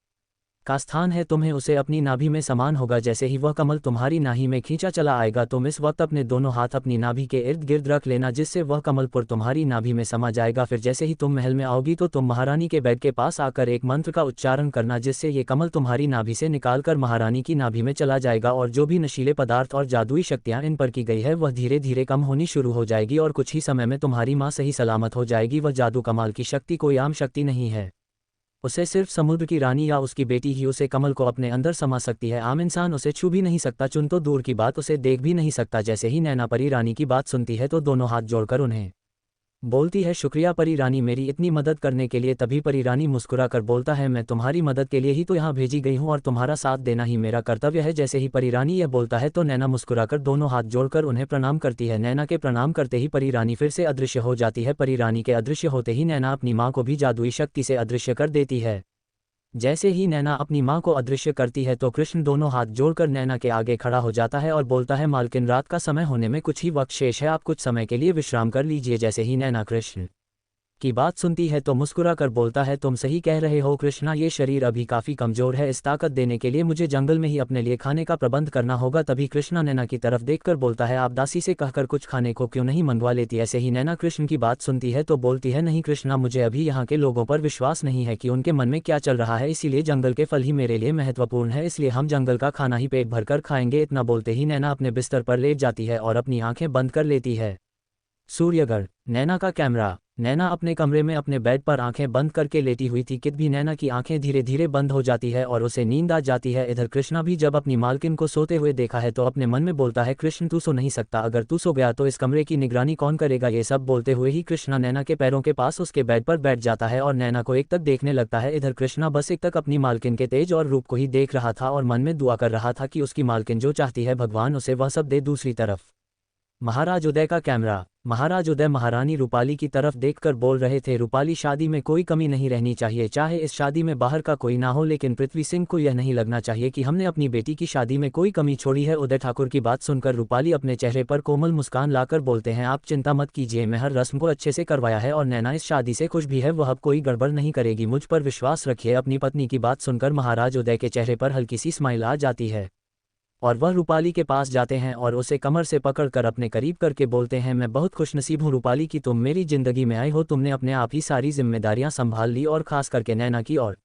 का स्थान है, तुम्हें उसे अपनी नाभि में समान होगा। जैसे ही वह कमल तुम्हारी नाभि में खींचा चला आएगा तुम इस वक्त अपने दोनों हाथ अपनी नाभि के इर्द गिर्द रख लेना, जिससे वह कमलपुर तुम्हारी नाभि में समा जाएगा। फिर जैसे ही तुम महल में आओगी तो तुम महारानी के बेड के पास आकर एक मंत्र का उच्चारण करना, जिससे ये कमल तुम्हारी नाभि से निकालकर महारानी की नाभि में चला जाएगा और जो भी नशीले पदार्थ और जादुई शक्तियाँ इन पर की गई है वह धीरे धीरे कम होनी शुरू हो जाएगी और कुछ ही समय में तुम्हारी माँ सही सलामत हो जाएगी। वह जादू कमाल की शक्ति कोई आम शक्ति नहीं है, उसे सिर्फ समुद्र की रानी या उसकी बेटी ही उसे कमल को अपने अंदर समा सकती है। आम इंसान उसे छू भी नहीं सकता, चुन तो दूर की बात उसे देख भी नहीं सकता। जैसे ही नैना परी रानी की बात सुनती है तो दोनों हाथ जोड़कर उन्हें बोलती है, शुक्रिया परी रानी मेरी इतनी मदद करने के लिए। तभी परी रानी मुस्कुरा कर बोलता है, मैं तुम्हारी मदद के लिए ही तो यहाँ भेजी गई हूँ और तुम्हारा साथ देना ही मेरा कर्तव्य है। जैसे ही परी रानी यह बोलता है तो नैना मुस्कुराकर दोनों हाथ जोड़कर उन्हें प्रणाम करती है। नैना के प्रणाम करते ही परी रानी फिर से अदृश्य हो जाती है। परी रानी के अदृश्य होते ही नैना अपनी माँ को भी जादुई शक्ति से अदृश्य कर देती है। जैसे ही नैना अपनी माँ को अदृश्य करती है तो कृष्ण दोनों हाथ जोड़कर नैना के आगे खड़ा हो जाता है और बोलता है, मालकिन रात का समय होने में कुछ ही वक्त शेष है, आप कुछ समय के लिए विश्राम कर लीजिए। जैसे ही नैना कृष्ण की बात सुनती है तो मुस्कुरा कर बोलता है, तुम सही कह रहे हो कृष्णा, ये शरीर अभी काफ़ी कमज़ोर है, इस ताकत देने के लिए मुझे जंगल में ही अपने लिए खाने का प्रबंध करना होगा। तभी कृष्णा नैना की तरफ देखकर बोलता है, आप दासी से कहकर कुछ खाने को क्यों नहीं मंगवा लेती? ऐसे ही नैना कृष्ण की बात सुनती है तो बोलती है, नहीं कृष्णा, मुझे अभी यहाँ के लोगों पर विश्वास नहीं है कि उनके मन में क्या चल रहा है, इसीलिए जंगल के फल ही मेरे लिए महत्वपूर्ण है, इसलिए हम जंगल का खाना ही पेट भरकर खाएंगे। इतना बोलते ही नैना अपने बिस्तर पर लेट जाती है और अपनी आंखें बंद कर लेती है। सूर्यगढ़ नैना का कैमरा। नैना अपने कमरे में अपने बेड पर आंखें बंद करके लेटी हुई थी कि भी नैना की आंखें धीरे धीरे बंद हो जाती है और उसे नींद आ जाती है। इधर कृष्णा भी जब अपनी मालकिन को सोते हुए देखा है तो अपने मन में बोलता है, कृष्ण तू सो नहीं सकता, अगर तू सो गया तो इस कमरे की निगरानी कौन करेगा? ये सब बोलते हुए ही कृष्णा नैना के पैरों के पास उसके बेड पर बैठ जाता है और नैना को एक तक देखने लगता है। इधर कृष्णा बस एक तक अपनी मालकिन के तेज और रूप को ही देख रहा था और मन में दुआ कर रहा था कि उसकी मालकिन जो चाहती है भगवान उसे वह सब दे। दूसरी तरफ महाराज उदय का कैमरा। महाराज उदय महारानी रूपाली की तरफ देखकर बोल रहे थे, रूपाली शादी में कोई कमी नहीं रहनी चाहिए, चाहे इस शादी में बाहर का कोई ना हो, लेकिन पृथ्वी सिंह को यह नहीं लगना चाहिए कि हमने अपनी बेटी की शादी में कोई कमी छोड़ी है। उदय ठाकुर की बात सुनकर रूपाली अपने चेहरे पर कोमल मुस्कान लाकर बोलते हैं, आप चिंता मत कीजिए, मैं हर रस्म को अच्छे से करवाया है और नैना इस शादी से खुश भी है, वह अब कोई गड़बड़ नहीं करेगी, मुझ पर विश्वास रखिए। अपनी पत्नी की बात सुनकर महाराज उदय के चेहरे पर हल्की सी स्माइल आ जाती है और वह रूपाली के पास जाते हैं और उसे कमर से पकड़कर अपने करीब करके बोलते हैं, मैं बहुत खुशनसीब हूँ रूपाली कि तुम मेरी जिंदगी में आई हो, तुमने अपने आप ही सारी जिम्मेदारियां संभाल ली और खास करके नैना की। और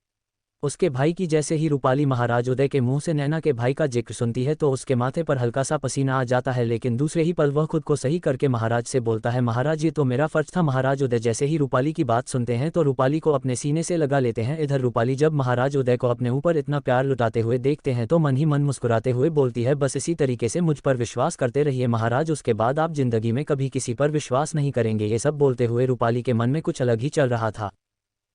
उसके भाई की जैसे ही रूपाली महाराज उदय के मुंह से नैना के भाई का जिक्र सुनती है तो उसके माथे पर हल्का सा पसीना आ जाता है, लेकिन दूसरे ही पल वह खुद को सही करके महाराज से बोलता है, महाराज ये तो मेरा फर्ज था। महाराज उदय जैसे ही रूपाली की बात सुनते हैं तो रूपाली को अपने सीने से लगा लेते हैं। इधर रूपाली जब महाराज उदय को अपने ऊपर इतना प्यार लुटाते हुए देखते हैं तो मन ही मन मुस्कुराते हुए बोलती है, बस इसी तरीके से मुझ पर विश्वास करते रहिए महाराज, उसके बाद आप जिंदगी में कभी किसी पर विश्वास नहीं करेंगे। ये सब बोलते हुए रूपाली के मन में कुछ अलग ही चल रहा था।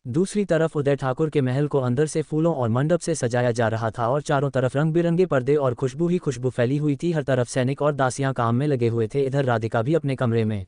दूसरी तरफ उदय ठाकुर के महल को अंदर से फूलों और मंडप से सजाया जा रहा था और चारों तरफ रंग बिरंगे पर्दे और खुशबू ही खुशबू फैली हुई थी। हर तरफ सैनिक और दासियां काम में लगे हुए थे। इधर राधिका भी अपने कमरे में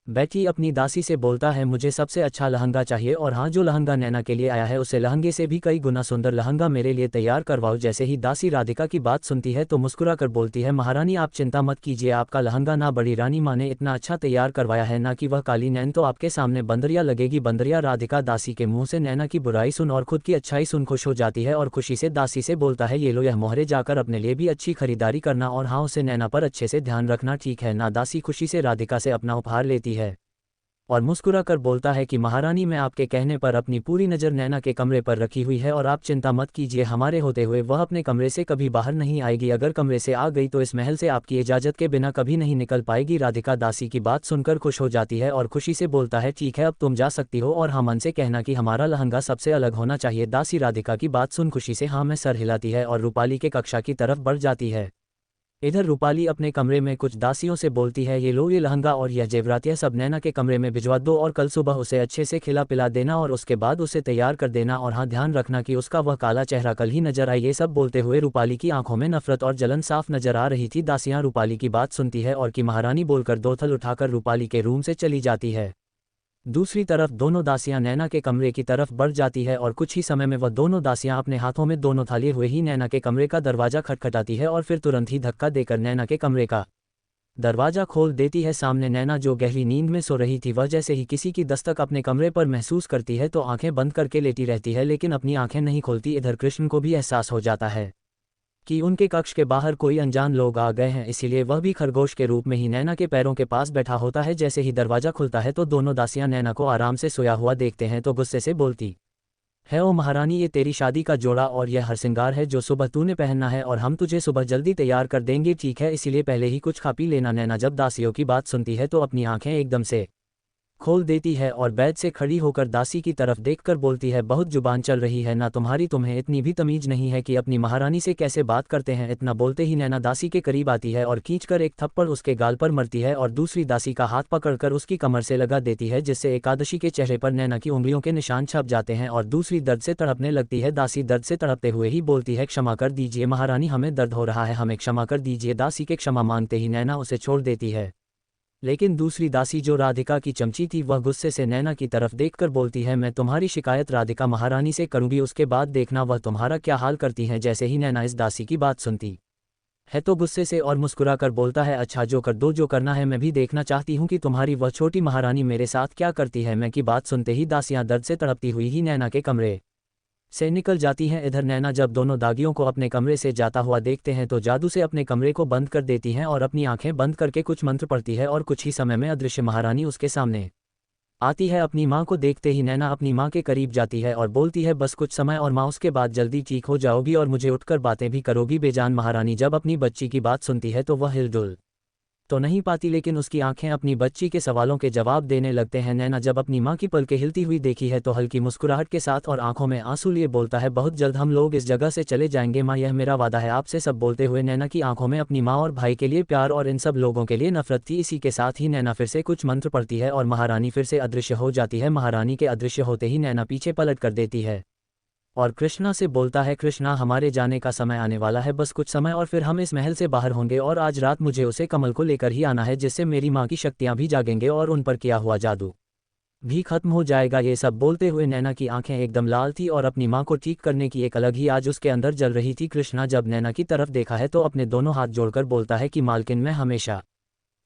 बैठी अपनी दासी से बोलता है, मुझे सबसे अच्छा लहंगा चाहिए और हाँ, जो लहंगा नैना के लिए आया है उसे लहंगे से भी कई गुना सुंदर लहंगा मेरे लिए तैयार करवाओ। जैसे ही दासी राधिका की बात सुनती है तो मुस्कुरा कर बोलती है, महारानी आप चिंता मत कीजिए, आपका लहंगा ना बड़ी रानी माँ ने इतना अच्छा तैयार करवाया है ना कि वह काली नैन तो आपके सामने बंदरिया लगेगी। बंदरिया? राधिका दासी के मुंह से नैना की बुराई सुन और खुद की अच्छाई सुन खुश हो जाती है और खुशी से दासी से बोलता है, ये लो यह मोहरे, जाकर अपने लिए भी अच्छी खरीदारी करना और हाँ, उसे नैना पर अच्छे से ध्यान रखना, ठीक है ना? दासी खुशी से राधिका से अपना उपहार लेती है और मुस्कुरा कर बोलता है कि महारानी मैं आपके कहने पर अपनी पूरी नज़र नैना के कमरे पर रखी हुई है और आप चिंता मत कीजिए, हमारे होते हुए वह अपने कमरे से कभी बाहर नहीं आएगी। अगर कमरे से आ गई तो इस महल से आपकी इजाज़त के बिना कभी नहीं निकल पाएगी। राधिका दासी की बात सुनकर खुश हो जाती है और खुशी से बोलता है, ठीक है अब तुम जा सकती हो और हाँ, मन से कहना कि हमारा लहंगा सबसे अलग होना चाहिए। दासी राधिका की बात सुन खुशी से हाँ में सर हिलाती है और रूपाली के कक्षा की तरफ बढ़ जाती है। इधर रूपाली अपने कमरे में कुछ दासियों से बोलती है, ये लो ये लहंगा और यह जेवरातियाँ सब नैना के कमरे में भिजवा दो और कल सुबह उसे अच्छे से खिला पिला देना और उसके बाद उसे तैयार कर देना और हाँ, ध्यान रखना कि उसका वह काला चेहरा कल ही नजर आए। ये सब बोलते हुए रूपाली की आंखों में नफरत और जलन साफ नजर आ रही थी। दासियाँ रूपाली की बात सुनती है और कि महारानी बोलकर दो थल उठाकर रूपाली के रूम से चली जाती है। दूसरी तरफ दोनों दासियां नैना के कमरे की तरफ बढ़ जाती है और कुछ ही समय में वह दोनों दासियां अपने हाथों में दोनों थाली हुए ही नैना के कमरे का दरवाजा खटखटाती है और फिर तुरंत ही धक्का देकर नैना के कमरे का दरवाजा खोल देती है। सामने नैना जो गहरी नींद में सो रही थी, वह जैसे ही किसी की दस्तक अपने कमरे पर महसूस करती है तो आंखें बंद करके लेटी रहती है, लेकिन अपनी आंखें नहीं खोलती। इधर कृष्ण को भी एहसास हो जाता है कि उनके कक्ष के बाहर कोई अनजान लोग आ गए हैं, इसीलिए वह भी खरगोश के रूप में ही नैना के पैरों के पास बैठा होता है। जैसे ही दरवाजा खुलता है तो दोनों दासियां नैना को आराम से सोया हुआ देखते हैं तो गुस्से से बोलती है, ओ महारानी ये तेरी शादी का जोड़ा और यह हरसिंगार है जो सुबह तूने पहनना है और हम तुझे सुबह जल्दी तैयार कर देंगे, ठीक है? इसीलिए पहले ही कुछ खा पी लेना। नैना जब दासियों की बात सुनती है तो अपनी आंखें एकदम से खोल देती है और बैठ से खड़ी होकर दासी की तरफ देखकर बोलती है, बहुत जुबान चल रही है ना तुम्हारी, तुम्हें इतनी भी तमीज नहीं है कि अपनी महारानी से कैसे बात करते हैं। इतना बोलते ही नैना दासी के करीब आती है और खींचकर एक थप्पड़ उसके गाल पर मरती है और दूसरी दासी का हाथ पकड़कर उसकी कमर से लगा देती है, जिससे एकादशी के चेहरे पर नैना की उंगलियों के निशान छप जाते हैं और दूसरी दर्द से तड़पने लगती है। दासी दर्द से तड़पते हुए ही बोलती है, क्षमा कर दीजिए महारानी, हमें दर्द हो रहा है, हमें क्षमा कर दीजिए। दासी के क्षमा मांगते ही नैना उसे छोड़ देती है, लेकिन दूसरी दासी जो राधिका की चमची थी वह गुस्से से नैना की तरफ देखकर बोलती है, मैं तुम्हारी शिकायत राधिका महारानी से करूंगी, उसके बाद देखना वह तुम्हारा क्या हाल करती हैं। जैसे ही नैना इस दासी की बात सुनती है तो गुस्से से और मुस्कुरा कर बोलता है, अच्छा जो कर दो, जो करना है, मैं भी देखना चाहती हूँ कि तुम्हारी वह छोटी महारानी मेरे साथ क्या करती है। मैं की बात सुनते ही दासियां दर्द से तड़पती हुई ही नैना के कमरे से निकल जाती हैं। इधर नैना जब दोनों दागियों को अपने कमरे से जाता हुआ देखते हैं तो जादू से अपने कमरे को बंद कर देती हैं और अपनी आंखें बंद करके कुछ मंत्र पढ़ती है और कुछ ही समय में अदृश्य महारानी उसके सामने आती है। अपनी माँ को देखते ही नैना अपनी माँ के करीब जाती है और बोलती है, बस कुछ समय और माँ, उसके बाद जल्दी ठीक हो जाओगी और मुझे उठकर बातें भी करोगी। बेजान महारानी जब अपनी बच्ची की बात सुनती है तो वह हिलडुल तो नहीं पाती, लेकिन उसकी आंखें अपनी बच्ची के सवालों के जवाब देने लगते हैं। नैना जब अपनी माँ की पलकें हिलती हुई देखी है तो हल्की मुस्कुराहट के साथ और आंखों में आंसू लिए बोलता है, बहुत जल्द हम लोग इस जगह से चले जाएंगे माँ, यह मेरा वादा है आपसे। सब बोलते हुए नैना की आंखों में अपनी माँ और भाई के लिए प्यार और इन सब लोगों के लिए नफरत थी। इसी के साथ ही नैना फिर से कुछ मंत्र पढ़ती है और महारानी फिर से अदृश्य हो जाती है। महारानी के अदृश्य होते ही नैना पीछे पलट कर देती है और कृष्णा से बोलता है, कृष्णा हमारे जाने का समय आने वाला है, बस कुछ समय और फिर हम इस महल से बाहर होंगे और आज रात मुझे उसे कमल को लेकर ही आना है, जिससे मेरी माँ की शक्तियाँ भी जागेंगे और उन पर किया हुआ जादू भी खत्म हो जाएगा। ये सब बोलते हुए नैना की आंखें एकदम लाल थी और अपनी माँ को ठीक करने की एक अलग ही आज उसके अंदर जल रही थी। कृष्णा जब नैना की तरफ देखा है तो अपने दोनों हाथ जोड़कर बोलता है कि मालकिन मैं हमेशा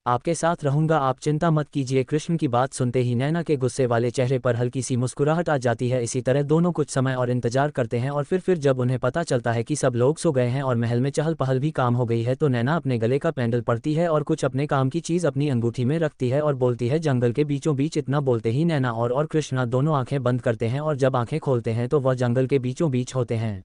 आपके साथ रहूंगा, आप चिंता मत कीजिए। कृष्ण की बात सुनते ही नैना के गुस्से वाले चेहरे पर हल्की सी मुस्कुराहट आ जाती है। इसी तरह दोनों कुछ समय और इंतजार करते हैं और फिर जब उन्हें पता चलता है कि सब लोग सो गए हैं और महल में चहल पहल भी काम हो गई है, तो नैना अपने गले का पेंडल पड़ती है और कुछ अपने काम की चीज़ अपनी अंगूठी में रखती है और बोलती है जंगल के बीचों बीच। इतना बोलते ही नैना और कृष्णा दोनों आंखें बंद करते हैं और जब आंखें खोलते हैं तो वह जंगल के बीचों बीच होते हैं।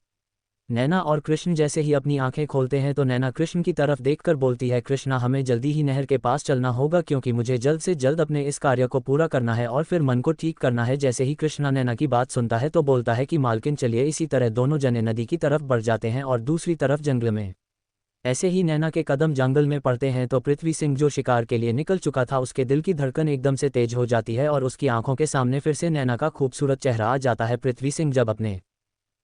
नैना और कृष्ण जैसे ही अपनी आंखें खोलते हैं तो नैना कृष्ण की तरफ देखकर बोलती है, कृष्णा हमें जल्दी ही नहर के पास चलना होगा क्योंकि मुझे जल्द से जल्द अपने इस कार्य को पूरा करना है और फिर मन को ठीक करना है। जैसे ही कृष्णा नैना की बात सुनता है तो बोलता है कि मालकिन चलिए। इसी तरह दोनों जने नदी की तरफ बढ़ जाते हैं और दूसरी तरफ जंगल में। ऐसे ही नैना के कदम जंगल में पड़ते हैं तो पृथ्वी सिंह जो शिकार के लिए निकल चुका था, उसके दिल की धड़कन एकदम से तेज हो जाती है और उसकी आंखों के सामने फिर से नैना का खूबसूरत चेहरा आ जाता है। पृथ्वी सिंह जब अपने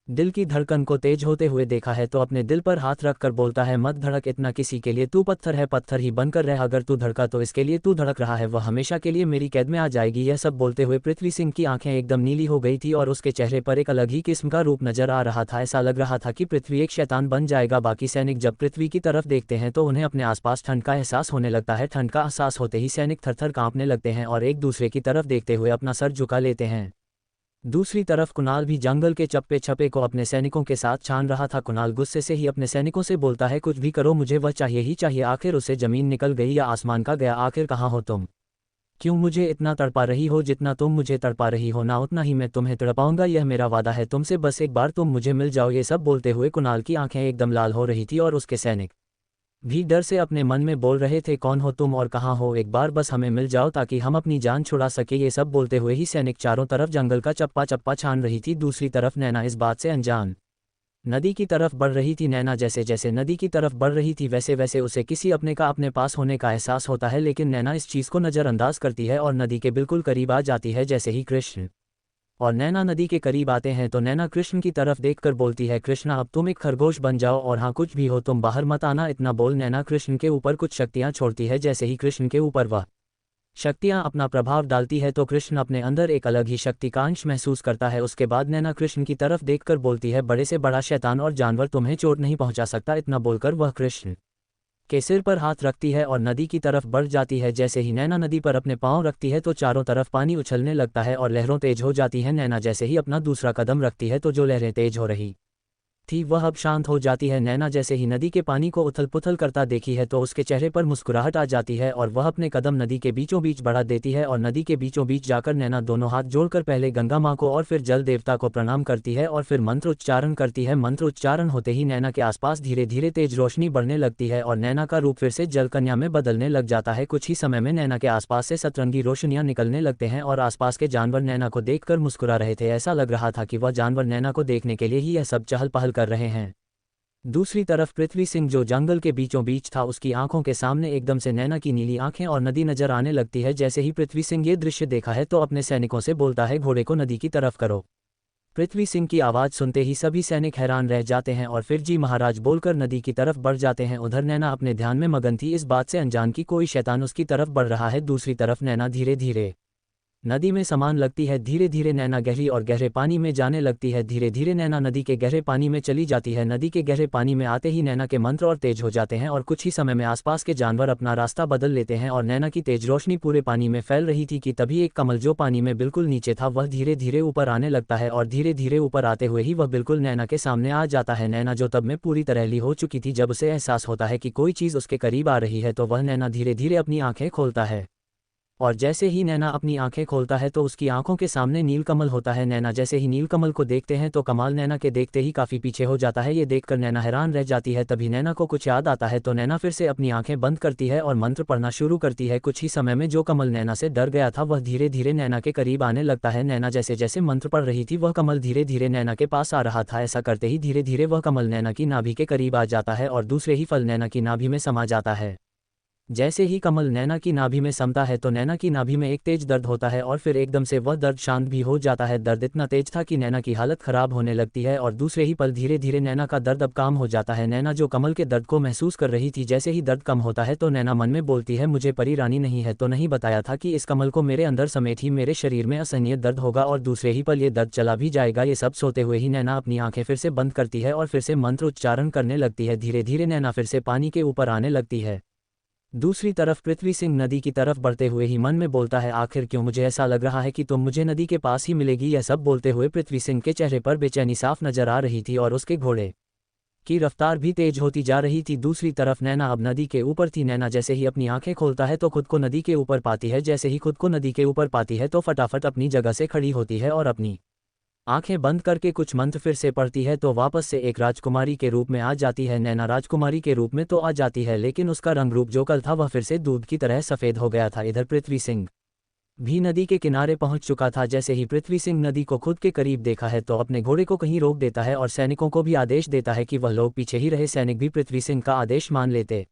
दिल की धड़कन को तेज होते हुए देखा है तो अपने दिल पर हाथ रख कर बोलता है, मत धड़क इतना किसी के लिए, तू पत्थर है, पत्थर ही बनकर रह। अगर तू धड़का तो इसके लिए तू धड़क रहा है, वह हमेशा के लिए मेरी कैद में आ जाएगी। यह सब बोलते हुए पृथ्वी सिंह की आंखें एकदम नीली हो गई थी और उसके चेहरे पर एक अलग ही किस्म का रूप नजर आ रहा था। ऐसा लग रहा था कि पृथ्वी एक शैतान बन जाएगा। बाकी सैनिक जब पृथ्वी की तरफ देखते हैं तो उन्हें अपने आसपास ठंड का एहसास होने लगता है। ठंड का एहसास होते ही सैनिक थरथर कांपने लगते हैं और एक दूसरे की तरफ देखते हुए अपना सर झुका लेते हैं। दूसरी तरफ कुणाल भी जंगल के चप्पे छपे को अपने सैनिकों के साथ छान रहा था। कुणाल गुस्से से ही अपने सैनिकों से बोलता है, कुछ भी करो मुझे वह चाहिए ही चाहिए। आखिर उसे जमीन निकल गई या आसमान का गया, आखिर कहाँ हो तुम? क्यों मुझे इतना तड़पा रही हो? जितना तुम मुझे तड़पा रही हो ना उतना ही मैं तुम्हें तड़पाऊंगा, यह मेरा वादा है तुमसे, बस एक बार तुम मुझे मिल जाओ। ये सब बोलते हुए कुणाल की आंखें एकदम लाल हो रही थी और उसके सैनिक भी डर से अपने मन में बोल रहे थे, कौन हो तुम और कहाँ हो? एक बार बस हमें मिल जाओ ताकि हम अपनी जान छुड़ा सके। ये सब बोलते हुए ही सैनिक चारों तरफ जंगल का चप्पा चप्पा छान रही थी। दूसरी तरफ नैना इस बात से अनजान नदी की तरफ बढ़ रही थी। नैना जैसे जैसे नदी की तरफ बढ़ रही थी वैसे वैसे उसे किसी अपने का अपने पास होने का एहसास होता है, लेकिन नैना इस चीज़ को नज़रअंदाज करती है और नदी के बिल्कुल करीब आ जाती है। जैसे ही कृष्ण और नैना नदी के करीब आते हैं तो नैना कृष्ण की तरफ देखकर बोलती है, कृष्णा अब तुम एक खरगोश बन जाओ और हाँ कुछ भी हो तुम बाहर मत आना। इतना बोल नैना कृष्ण के ऊपर कुछ शक्तियाँ छोड़ती है। जैसे ही कृष्ण के ऊपर वह शक्तियाँ अपना प्रभाव डालती है तो कृष्ण अपने अंदर एक अलग ही शक्ति का अंश महसूस करता है। उसके बाद नैना कृष्ण की तरफ देखकर बोलती है, बड़े से बड़ा शैतान और जानवर तुम्हें चोट नहीं पहुंचा सकता। इतना बोलकर वह कृष्ण के सिर पर हाथ रखती है और नदी की तरफ बढ़ जाती है। जैसे ही नैना नदी पर अपने पांव रखती है तो चारों तरफ पानी उछलने लगता है और लहरों तेज हो जाती हैं। नैना जैसे ही अपना दूसरा कदम रखती है तो जो लहरें तेज हो रही थी वह अब शांत हो जाती है। नैना जैसे ही नदी के पानी को उथल पुथल करता देखी है तो उसके चेहरे पर मुस्कुराहट आ जाती है और वह अपने कदम नदी के बीचों बीच बढ़ा देती है और नदी के बीचों बीच जाकर नैना दोनों हाथ जोड़कर पहले गंगा माँ को और फिर जल देवता को प्रणाम करती है और फिर मंत्र उच्चारण करती है। मंत्र उच्चारण होते ही नैना के आसपास धीरे धीरे तेज रोशनी बढ़ने लगती है और नैना का रूप फिर से जलकन्या में बदलने लग जाता है। कुछ ही समय में नैना के आसपास से सतरंगी रोशनियां निकलने लगते हैं और आसपास के जानवर नैना को देखकर मुस्कुरा रहे थे। ऐसा लग रहा था कि वह जानवर नैना को देखने के लिए ही यह सब चहल पहल कर रहे हैं। दूसरी तरफ पृथ्वी सिंह जो जंगल के बीचों बीच था, उसकी आंखों के सामने एकदम से नैना की नीली आंखें और नदी नजर आने लगती है। जैसे ही पृथ्वी सिंह ये दृश्य देखा है तो अपने सैनिकों से बोलता है, घोड़े को नदी की तरफ करो। पृथ्वी सिंह की आवाज़ सुनते ही सभी सैनिक हैरान रह जाते हैं और फिर जी महाराज बोलकर नदी की तरफ बढ़ जाते हैं। उधर नैना अपने ध्यान में मगन थी, इस बात से अनजान की कोई शैतान उसकी तरफ बढ़ रहा है। दूसरी तरफ नैना धीरे धीरे नदी में समान लगती है। धीरे धीरे नैना गहरी और गहरे पानी में जाने लगती है। धीरे धीरे नैना नदी के गहरे पानी में चली जाती है। नदी के गहरे पानी में आते ही नैना के मंत्र और तेज हो जाते हैं और कुछ ही समय में आसपास के जानवर अपना रास्ता बदल लेते हैं और नैना की तेज रोशनी पूरे पानी में फैल रही थी कि तभी एक कमल जो पानी में बिल्कुल नीचे था वह धीरे धीरे ऊपर आने लगता है और धीरे धीरे ऊपर आते हुए ही वह बिल्कुल नैना के सामने आ जाता है। नैना जो तब में पूरी तरह ली हो चुकी थी, जब उसे एहसास होता है कि कोई चीज़ उसके करीब आ रही है तो वह नैना धीरे धीरे अपनी आंखें खोलता है और जैसे ही नैना अपनी आंखें खोलता है तो उसकी आंखों के सामने नीलकमल होता है। नैना जैसे ही नीलकमल को देखते हैं तो कमाल नैना के देखते ही काफ़ी पीछे हो जाता है। ये देखकर नैना हैरान रह जाती है। तभी नैना को कुछ याद आता है तो नैना फिर से अपनी आंखें बंद करती है और मंत्र पढ़ना शुरू करती है। कुछ ही समय में जो कमल नैना से डर गया था वह धीरे धीरे नैना के करीब आने लगता है। नैना जैसे जैसे मंत्र पढ़ रही थी वह कमल धीरे धीरे नैना के पास आ रहा था। ऐसा करते ही धीरे धीरे वह कमल नैना की नाभि के करीब आ जाता है और दूसरे ही फल नैना की नाभि में समा जाता है। जैसे ही कमल नैना की नाभि में समता है तो नैना की नाभि में एक तेज दर्द होता है और फिर एकदम से वह दर्द शांत भी हो जाता है। दर्द इतना तेज था कि नैना की हालत खराब होने लगती है और दूसरे ही पल धीरे धीरे नैना का दर्द अब काम हो जाता है। नैना जो कमल के दर्द को महसूस कर रही थी, जैसे ही दर्द कम होता है तो नैना मन में बोलती है, मुझे परी रानी नहीं है तो नहीं बताया था कि इस कमल को मेरे अंदर समेत ही मेरे शरीर में असहनीय दर्द होगा और दूसरे ही पल ये दर्द चला भी जाएगा। ये सब सोते हुए ही नैना अपनी आंखें फिर से बंद करती है और फिर से मंत्र उच्चारण करने लगती है। धीरे धीरे नैना फिर से पानी के ऊपर आने लगती है। दूसरी तरफ पृथ्वी सिंह नदी की तरफ बढ़ते हुए ही मन में बोलता है, आखिर क्यों मुझे ऐसा लग रहा है कि तुम मुझे नदी के पास ही मिलेगी। यह सब बोलते हुए पृथ्वी सिंह के चेहरे पर बेचैनी साफ नजर आ रही थी और उसके घोड़े की रफ्तार भी तेज होती जा रही थी। दूसरी तरफ नैना अब नदी के ऊपर थी। नैना जैसे ही अपनी आंखें खोलता है तो खुद को नदी के ऊपर पाती है। जैसे ही खुद को नदी के ऊपर पाती है तो फटाफट अपनी जगह से खड़ी होती है और अपनी आंखें बंद करके कुछ मंत्र फिर से पढ़ती है तो वापस से एक राजकुमारी के रूप में आ जाती है। नैना राजकुमारी के रूप में तो आ जाती है, लेकिन उसका रंग रूप जो कल था वह फिर से दूध की तरह सफ़ेद हो गया था। इधर पृथ्वी सिंह भी नदी के किनारे पहुंच चुका था। जैसे ही पृथ्वी सिंह नदी को खुद के करीब देखा है तो अपने घोड़े को कहीं रोक देता है और सैनिकों को भी आदेश देता है कि वह लोग पीछे ही रहे। सैनिक भी पृथ्वी सिंह का आदेश मान लेते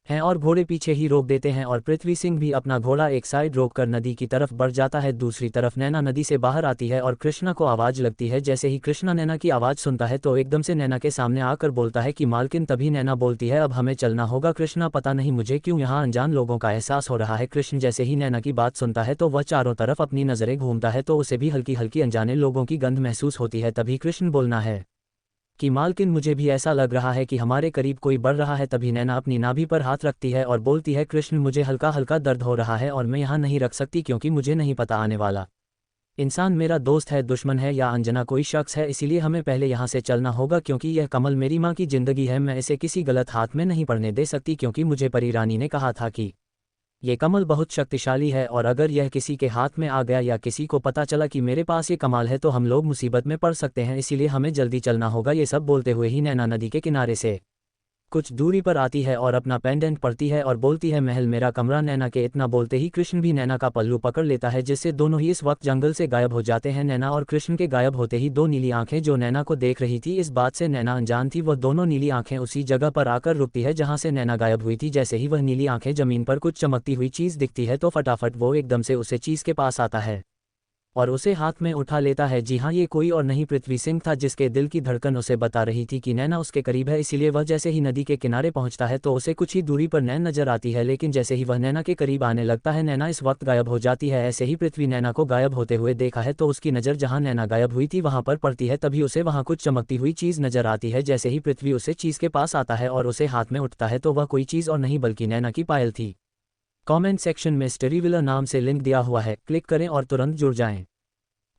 हैं और घोड़े पीछे ही रोक देते हैं और पृथ्वी सिंह भी अपना घोड़ा एक साइड रोककर नदी की तरफ बढ़ जाता है। दूसरी तरफ नैना नदी से बाहर आती है और कृष्णा को आवाज़ लगती है। जैसे ही कृष्णा नैना की आवाज़ सुनता है तो एकदम से नैना के सामने आकर बोलता है कि मालकिन। तभी नैना बोलती है, अब हमें चलना होगा। कृष्णा, पता नहीं मुझे क्यों यहाँ अनजान लोगों का एहसास हो रहा है। कृष्ण जैसे ही नैना की बात सुनता है तो वह चारों तरफ अपनी नज़रें घूमता है तो उसे भी हल्की हल्की अनजाने लोगों की गंध महसूस होती है। तभी कृष्ण बोलना है कि मालकिन, मुझे भी ऐसा लग रहा है कि हमारे करीब कोई बढ़ रहा है। तभी नैना अपनी नाभि पर हाथ रखती है और बोलती है, कृष्ण मुझे हल्का हल्का दर्द हो रहा है और मैं यहाँ नहीं रख सकती क्योंकि मुझे नहीं पता आने वाला इंसान मेरा दोस्त है, दुश्मन है या अनजाना कोई शख्स है। इसीलिए हमें पहले यहाँ से चलना होगा क्योंकि यह कमल मेरी माँ की जिंदगी है। मैं इसे किसी गलत हाथ में नहीं पड़ने दे सकती क्योंकि मुझे परी रानी ने कहा था कि ये कमल बहुत शक्तिशाली है और अगर यह किसी के हाथ में आ गया या किसी को पता चला कि मेरे पास ये कमाल है तो हम लोग मुसीबत में पड़ सकते हैं। इसीलिए हमें जल्दी चलना होगा। ये सब बोलते हुए ही नैना नदी के किनारे से कुछ दूरी पर आती है और अपना पेंडेंट पड़ती है और बोलती है, महल मेरा कमरा। नैना के इतना बोलते ही कृष्ण भी नैना का पल्लू पकड़ लेता है जिससे दोनों ही इस वक्त जंगल से गायब हो जाते हैं। नैना और कृष्ण के गायब होते ही दो नीली आंखें जो नैना को देख रही थी, इस बात से नैना अनजान थी। वह दोनों नीली आंखें उसी जगह पर आकर रुकती है जहां से नैना गायब हुई थी। जैसे ही वह नीली आंखें जमीन पर कुछ चमकती हुई चीज़ दिखती है तो फटाफट वो एकदम से उसे चीज़ के पास आता है और उसे हाथ में उठा लेता है। जी हाँ, ये कोई और नहीं पृथ्वी सिंह था जिसके दिल की धड़कन उसे बता रही थी कि नैना उसके करीब है। इसीलिए वह जैसे ही नदी के किनारे पहुंचता है तो उसे कुछ ही दूरी पर नैन नजर आती है, लेकिन जैसे ही वह नैना के करीब आने लगता है नैना इस वक्त गायब हो जाती है। ऐसे ही पृथ्वी नैना को गायब होते हुए देखा है तो उसकी नज़र जहाँ नैना गायब हुई थी वहाँ पर पड़ती है। तभी उसे वहाँ कुछ चमकती हुई चीज़ नजर आती है। जैसे ही पृथ्वी उसे चीज़ के पास आता है और उसे हाथ में उठता है तो वह कोई चीज़ और नहीं बल्कि नैना की पायल थी। कॉमेंट सेक्शन में स्टोरीविलर नाम से लिंक दिया हुआ है, क्लिक करें और तुरंत जुड़ जाएं।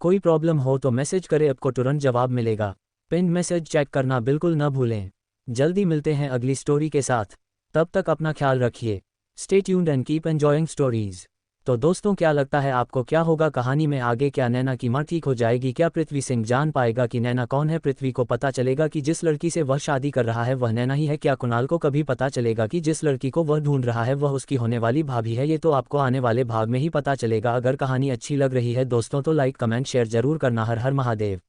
कोई प्रॉब्लम हो तो मैसेज करें, आपको तुरंत जवाब मिलेगा। पिन मैसेज चेक करना बिल्कुल न भूलें। जल्दी मिलते हैं अगली स्टोरी के साथ, तब तक अपना ख्याल रखिए। Stay tuned and keep enjoying stories. तो दोस्तों, क्या लगता है आपको, क्या होगा कहानी में आगे? क्या नैना की माँ ठीक हो जाएगी? क्या पृथ्वी सिंह जान पाएगा कि नैना कौन है? पृथ्वी को पता चलेगा कि जिस लड़की से वह शादी कर रहा है वह नैना ही है? क्या कुणाल को कभी पता चलेगा कि जिस लड़की को वह ढूंढ रहा है वह उसकी होने वाली भाभी है? ये तो आपको आने वाले भाग में ही पता चलेगा। अगर कहानी अच्छी लग रही है दोस्तों तो लाइक कमेंट शेयर जरूर करना। हर हर महादेव।